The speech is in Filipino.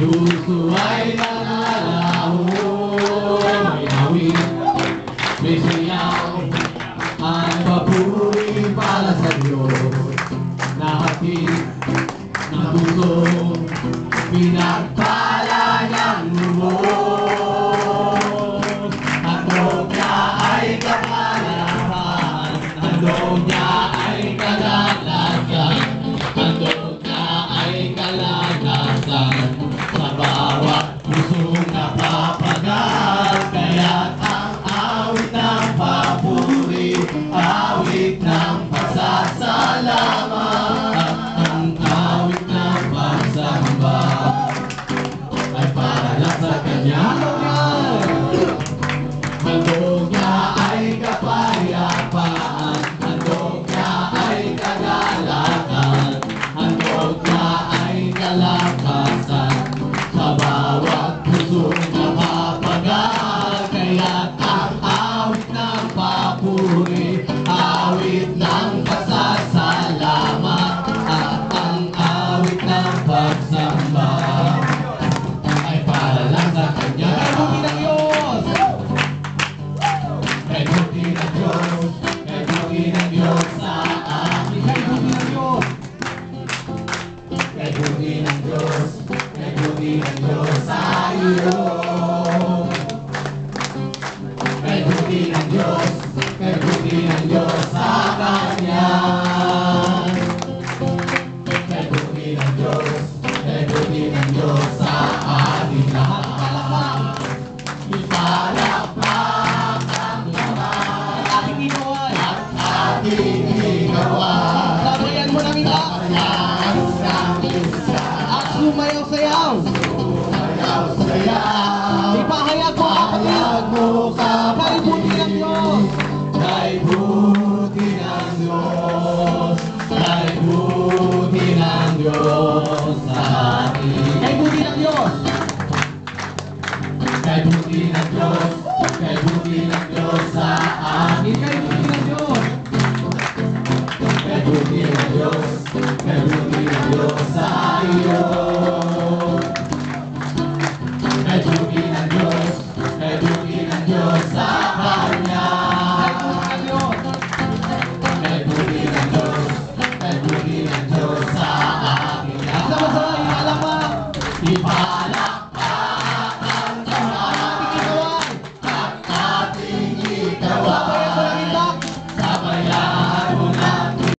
puso ay nalalaho. May awit, may siyaw, ang papuri para sa Diyos. Nahatid ng puso, pinagpala niyang lubos. Handog niya ay kapalaran, handog niya ay kalagasan, handog niya ay kalagasan. Sa bawat pusong napapagal, kaya't ang awit ng papuri, awit ng pasasalamat, at ang awit ng pagsamba ay para lang sa Kanya. Handog niya ay kapayapaan, handog niya ay kagalakan, handog niya ay kalakasan. Sa bawat pusong napapagal, kaya't ang awit ng papuri, awit ng pasasalamat, at ang awit ng pagsamba ay para lang sa Kanya. Kay buti ng Diyos, kay buti ng Diyos sa akin. Kay buti ng Diyos, kay buti ng Diyos, kay buti ng Diyos sa iyo. Kay buti ng Diyos, kay buti ng Diyos sa Kanya. Kay buti ng Diyos, kay buti ng Diyos sa ating lahat. Ipalakpak ang laman at ating ginawa. Sabayan mo namin lahat. At sumayaw-sayaw. Ipahayag mo kapatid. Kay buti ng Diyos. Kay buti ng Diyos. Kay buti ng Diyos sa atin. Kay buti ng Diyos. Kay buti ng Diyos. Kay buti ng Diyos sa atin. Kay buti ng Diyos. Kay buti ng Diyos. Kay buti ng Diyos sa iyo. Kay buti ng Diyos. Kay buti ng Diyos sa